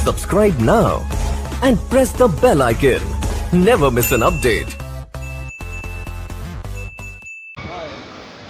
Subscribe now and press the bell icon. Never miss an update.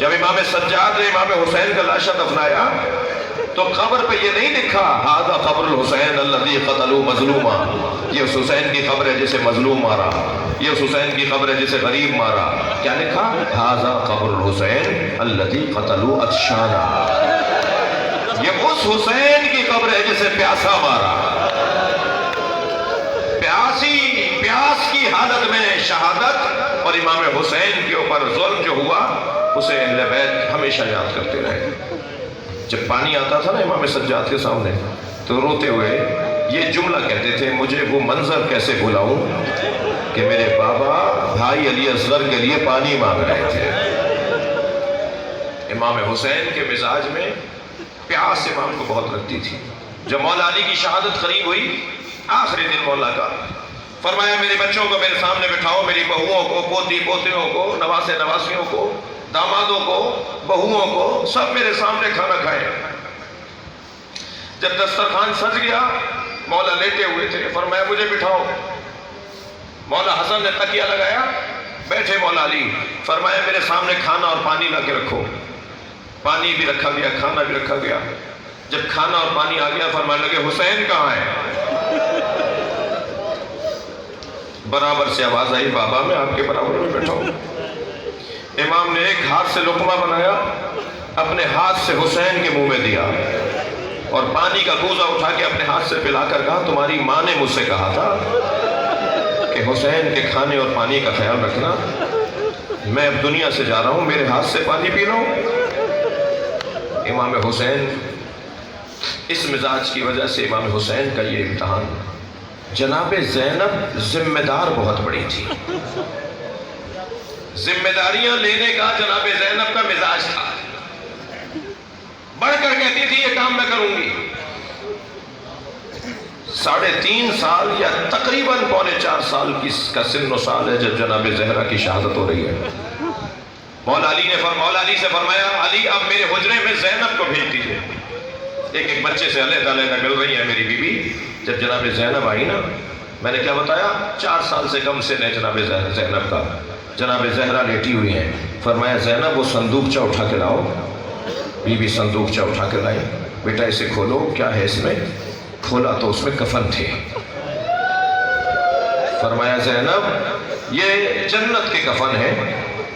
جب امام سجاد نے امام حسین کا لاشا دفنایا تو قبر پہ یہ نہیں لکھا ھذا قبر الحسین الذی قتلوا مظلوما، یہ اس حسین کی قبر ہے جسے مظلوم مارا، یہ اس حسین کی قبر ہے جسے غریب مارا. کیا لکھا؟ ھذا قبر الحسین الذی قتلوا عطشانا، یہ اس حسین کی قبر ہے جسے پیاسا مارا. پیاس کی حالت میں شہادت اور امام حسین کے اوپر ظلم جو ہوا اسے اہل بیت ہمیشہ یاد کرتے رہے. جب پانی آتا تھا نا امام سجاد کے سامنے تو روتے ہوئے یہ جملہ کہتے تھے، مجھے وہ منظر کیسے بھلاؤں کہ میرے بابا بھائی علی اصغر کے لیے پانی مانگ رہے تھے. امام حسین کے مزاج میں پیاس امام کو بہت لگتی تھی. جب مولا علی کی شہادت قریب ہوئی، آخری دن مولا کا، فرمایا میرے بچوں کو میرے سامنے بٹھاؤ، میری بہوؤں کو، پوتی پوتیوں کو، نواسے نواسیوں کو، دامادوں کو، بہوؤں کو، سب میرے سامنے کھانا کھائیں. جب دسترخوان سج گیا، مولا لیٹے ہوئے تھے، فرمایا مجھے بٹھاؤ. مولا حسن نے تکیہ لگایا، بیٹھے مولا علی، فرمایا میرے سامنے کھانا اور پانی لا کے رکھو. پانی بھی رکھا گیا، کھانا بھی رکھا گیا. جب کھانا اور پانی آ گیا فرمانے لگے حسین کہاں ہے؟ برابر سے آواز آئی، بابا میں آپ کے برابر میں بیٹھا ہوں. امام نے ایک ہاتھ سے لقمہ بنایا، اپنے ہاتھ سے حسین کے منہ میں دیا اور پانی کا کوزہ اٹھا کے اپنے ہاتھ سے پلا کر کہا تمہاری ماں نے مجھ سے کہا تھا کہ حسین کے کھانے اور پانی کا خیال رکھنا. میں اب دنیا سے جا رہا ہوں، میرے ہاتھ سے پانی پی لو. امام حسین اس مزاج کی وجہ سے امام حسین کا یہ امتحان. جناب زینب ذمہ دار بہت بڑی تھی، ذمہ داریاں لینے کا جناب زینب کا مزاج تھا. بڑھ کر کہتی تھی یہ کام میں کروں گی. 3.5 سال یا تقریباً 3.25 سال کا سن و سال ہے جب جناب زہرا کی شہادت ہو رہی ہے. مولا علی سے فرمایا علی اب میرے حجرے میں زینب کو بھیج دیجیے. ایک بچے سے علیحدہ مل رہی ہے میری بیوی. جب جناب زینب آئی نا، میں نے کیا بتایا 4 سال سے کم سن ہے جناب زینب کا. جناب زہرا لیٹی ہوئی ہیں. فرمایا زینب وہ صندوقچہ اٹھا کے لاؤ. بیوی صندوقچہ اٹھا کے لائی. بیٹا اسے کھولو، کیا ہے اس میں؟ کھولا تو اس میں کفن تھے. فرمایا زینب یہ جنت کے کفن ہے،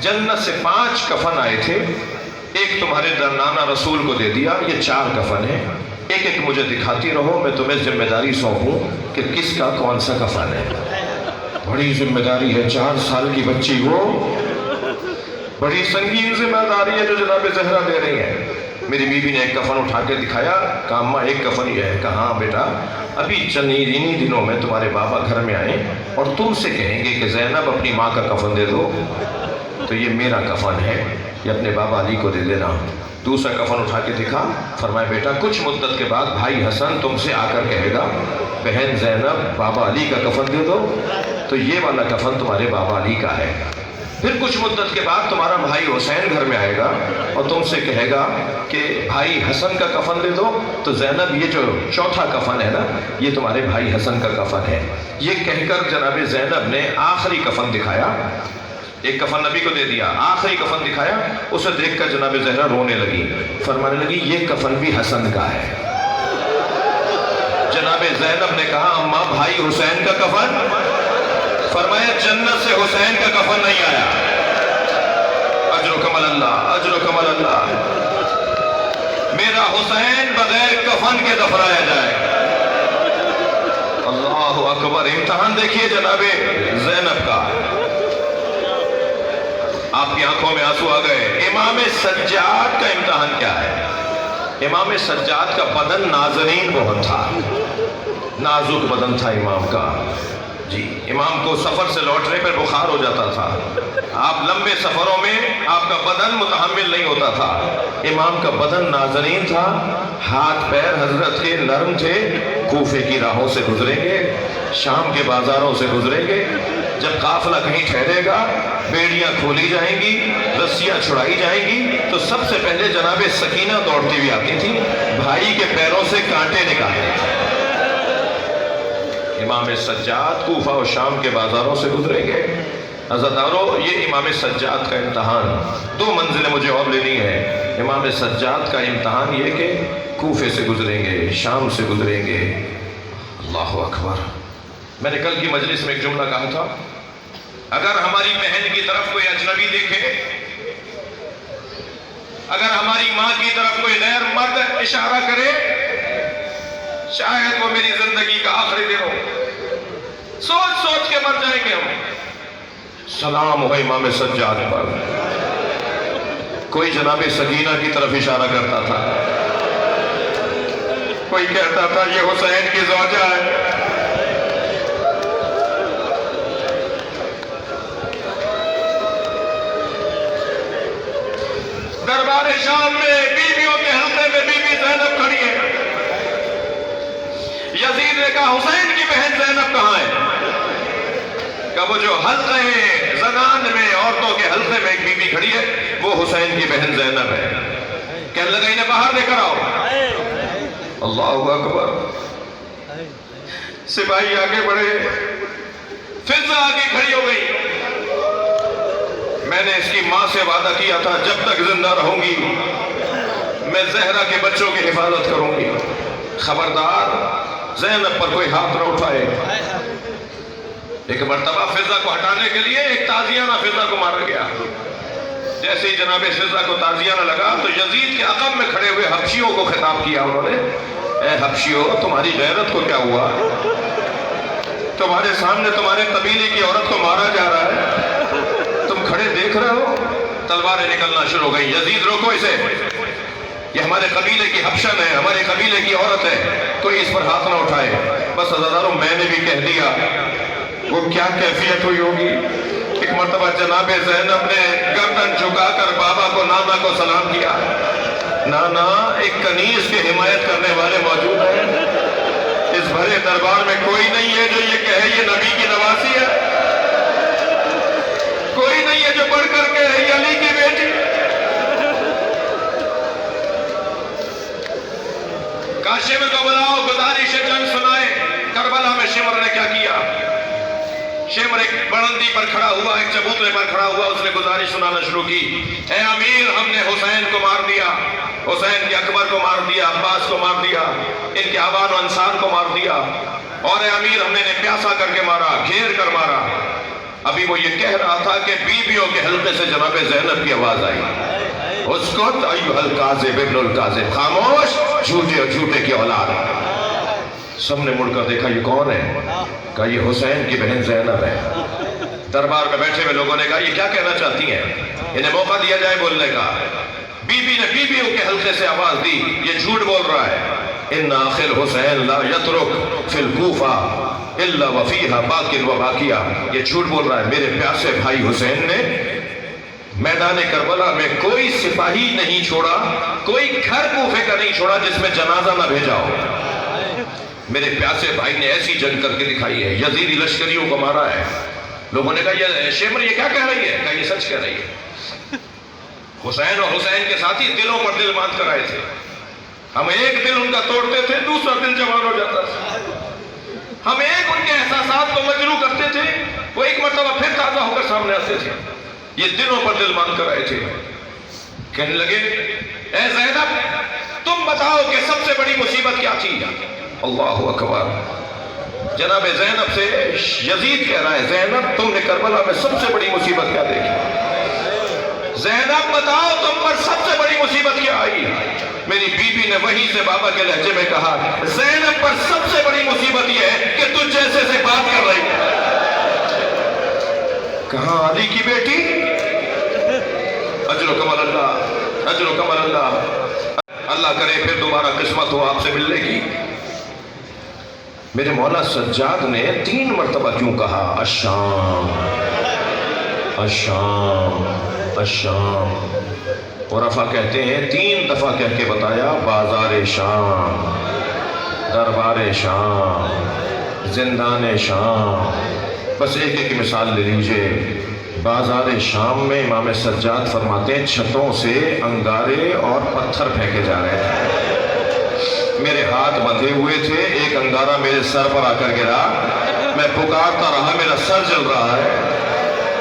جنت سے 5 کفن آئے تھے، ایک تمہارے نانا رسول کو دے دیا، یہ 4 کفن ہیں. ایک ایک مجھے دکھاتی رہو، میں تمہیں ذمہ داری سونپوں کہ کس کا کون سا کفن ہے. بڑی ذمہ داری ہے، 4 سال کی بچی کو بڑی سنگین ذمہ داری ہے جو جناب زہرا دے رہی ہیں. میری بیوی نے ایک کفن اٹھا کے دکھایا، کہا اماں ایک کفن ہی ہے. کہا ہاں بیٹا، ابھی انہی دنوں میں تمہارے بابا گھر میں آئیں اور تم سے کہیں گے کہ زینب اپنی ماں کا کفن دے دو، تو یہ میرا کفن ہے، یہ اپنے بابا علی کو دے دینا. دوسرا کفن اٹھا کے دکھا. فرمایا بیٹا کچھ مدت کے بعد بھائی حسن تم سے آ کر کہے گا بہن زینب بابا علی کا کفن دے دو، تو یہ والا کفن تمہارے بابا علی کا ہے. پھر کچھ مدت کے بعد تمہارا بھائی حسین گھر میں آئے گا اور تم سے کہے گا کہ بھائی حسن کا کفن دے دو، تو زینب یہ جو 4تھا کفن ہے نا یہ تمہارے بھائی حسن کا کفن ہے. یہ کہہ کر جناب زینب نے آخری کفن دکھایا. ایک کفن نبی کو دے دیا، آخری کفن دکھایا. اسے دیکھ کر جناب زہرا رونے لگی، فرمانے لگی یہ کفن بھی حسن کا ہے. جناب زینب نے کہا اماں بھائی حسین کا کفن؟ فرمایا جنت سے حسین کا کفن نہیں آیا. اجرکم اللہ، اجرکم اللہ. میرا حسین بغیر کفن کے دفنایا جائے. اللہ اکبر. امتحان دیکھیے جناب زینب کا. آپ کی آنکھوں میں آنسو آ گئے. امام سجاد کا امتحان کیا ہے؟ امام سجاد کا بدن نازنین بہت تھا، نازک بدن تھا امام کا. جی امام کو سفر سے لوٹنے پر بخار ہو جاتا تھا. آپ لمبے سفروں میں آپ کا بدن متحمل نہیں ہوتا تھا. امام کا بدن نازنین تھا، ہاتھ پیر حضرت کے نرم تھے. کوفے کی راہوں سے گزریں گے، شام کے بازاروں سے گزریں گے. جب قافلہ کہیں ٹھہرے گا، بیڑیاں کھولی جائیں گی، رسیاں چھڑائی جائیں گی، تو سب سے پہلے جناب سکینہ دوڑتی ہوئی آتی تھی، بھائی کے پیروں سے کانٹے نکالتے تھے. امام سجاد کوفہ و شام کے بازاروں سے گزریں گے. عزادارو، یہ امام سجاد کا امتحان، 2 منزلیں مجھے اور لینی ہے۔ امام سجاد کا امتحان یہ کہ کوفے سے گزریں گے، شام سے گزریں گے۔ اللہ اکبر۔ میں نے کل کی مجلس میں ایک جملہ کہا تھا، اگر ہماری بہن کی طرف کوئی اجنبی دیکھے، اگر ہماری ماں کی طرف کوئی غیر مرد اشارہ کرے، شاید وہ میری زندگی کا آخری دن ہو، سوچ سوچ کے مر جائیں گے ہم۔ سلام ہو امام سجاد پر۔ کوئی جناب سکینہ کی طرف اشارہ کرتا تھا، کوئی کہتا تھا یہ حسین کی زوجہ ہے۔ دربار شام میں بیویوں کے حلقے میں بی بی زینب کھڑی ہے۔ یزید نے کہا حسین کی بہن زینب کہاں ہے؟ کہ وہ جو حلقے زنان میں، عورتوں کے حلقے میں ایک بی بی کھڑی ہے، وہ حسین کی بہن زینب ہے۔ کہنے لگا انہیں باہر لے کر آؤ۔ اللہ اکبر۔ سپاہی آگے بڑھے، فضا آگے کھڑی ہو گئی۔ میں نے اس کی ماں سے وعدہ کیا تھا جب تک زندہ رہوں گی میں زہرا کے بچوں کی حفاظت کروں گی، خبردار زینب پر کوئی ہاتھ نہ اٹھائے۔ ایک مرتبہ فضا کو ہٹانے کے لیے ایک تازیانہ فضا کو مارا گیا۔ جیسے ہی جناب فضا کو تازیانہ لگا تو یزید کے عقب میں کھڑے ہوئے حبشیوں کو خطاب کیا انہوں نے، اے حبشیوں، تمہاری غیرت کو کیا ہوا؟ تمہارے سامنے تمہارے قبیلے کی عورت کو مارا جا رہا ہے، تم کھڑے دیکھ رہے ہو؟ تلواریں نکلنا شروع ہو گئی۔ یزید روکو اسے، یہ ہمارے قبیلے کی حبشن ہے، ہمارے قبیلے کی عورت ہے، کوئی اس پر ہاتھ نہ اٹھائے۔ بس عزاداروں، میں نے بھی کہہ دیا۔ وہ کیا کیفیت ہوئی ہوگی؟ ایک مرتبہ جناب زینب نے گردن جھکا کر بابا کو، نانا کو سلام کیا۔ نانا، ایک کنیز کے حمایت کرنے والے موجود ہیں، اس بھرے دربار میں کوئی نہیں ہے جو یہ کہے یہ نبی کی نواسی ہے، کوئی نہیں ہے جو پڑھ کر کہے یہ علی کی بیٹی۔ کہا شمر کو بلاؤ، گزارش جنگ سنائے۔ کربلا میں شمر نے کیا کیا؟ شمر ایک بلندی پر کھڑا ہوا، ایک چبوترے پر کھڑا ہوا، اس نے گزارش سنانا شروع کی۔ اے امیر، ہم نے حسین کو مار دیا، حسین کے اکبر کو مار دیا، عباس کو مار دیا، ان کے آبان و انصار کو مار دیا، اور اے امیر ہم نے انہیں پیاسا کر کے مارا، گھیر کر مارا۔ ابھی وہ یہ کہہ رہا تھا کہ بیویوں کے حلقے سے جناب زینب کی آواز آئی، اسکت ایھا الکاذب ابن الکاذب، خاموش، جھوٹے اور جھوٹے کی اولاد۔ سب نے مڑ کر دیکھا یہ کون ہے؟ کہا یہ حسین کی بہن زینب ہے۔ دربار میں بیٹھے ہوئے لوگوں نے کہا یہ کیا کہنا چاہتی ہیں؟ انہیں موقع دیا جائے بولنے کا۔ بی بی نے بیویوں کے حلقے سے آواز دی، یہ جھوٹ بول رہا ہے۔ ان آخر حسین لا یترک فی الکوفہ الا وفیہا باقٍ و باقیہ، یہ جھوٹ بول رہا ہے۔ میرے پیاسے بھائی حسین نے میدان کربلا میں کوئی سپاہی نہیں چھوڑا، کوئی گھر کوفے کا نہیں چھوڑا جس میں جنازہ نہ بھیجا ہو۔ میرے پیاسے بھائی نے ایسی جنگ کر کے دکھائی ہے، یزیدی لشکریوں کو مارا ہے۔ لوگوں نے کہا یہ شمر یہ کیا کہہ رہی ہے؟ کہا یہ سچ کہہ رہی ہے۔ حسین اور حسین کے ساتھی دلوں پر دل باندھ کر آئے تھے، ہم ایک دل ان کا توڑتے تھے، دوسرا دل جوان ہو جاتا تھا۔ ہم ایک ان کے احساسات کو مجروح کرتے تھے، وہ ایک مرتبہ پھر تازہ ہو کر سامنے آتے تھے۔ یہ دلوں پر دل باندھ کر آئے تھے۔ کہنے لگے اے زینب، تم بتاؤ کہ سب سے بڑی مصیبت کیا تھی؟ اللہ اکبر۔ جناب زینب سے یزید کہہ رہا ہے زینب تم نے کربلا میں سب سے بڑی مصیبت کیا دیکھی؟ زینب بتاؤ تم پر سب سے بڑی مصیبت کیا آئی؟ میری بیوی نے وہیں سے بابا کے لہجے میں کہا زینب پر سب سے بڑی مصیبت یہ ہے کہ تجھ جیسے سے بات کر رہی ہے۔ کہاں علی کی بیٹی؟ اجر و کمال اللہ، اجر و کمال اللہ، اللہ کرے پھر دوبارہ قسمت ہو آپ سے ملنے کی۔ میرے مولا سجاد نے 3 مرتبہ کیوں کہا الشام الشام الشام؟ عرفا کہتے ہیں 3 دفعہ کہہ کے بتایا، بازار شام، دربار شام، زندان شام۔ بس ایک ایک مثال لے لیجئے۔ بازار شام میں امام سجاد فرماتے ہیں چھتوں سے انگارے اور پتھر پھینکے جا رہے تھے، میرے ہاتھ بندھے ہوئے تھے، ایک انگارہ میرے سر پر آ کر گرا، میں پکارتا رہا، میرا سر جل رہا ہے۔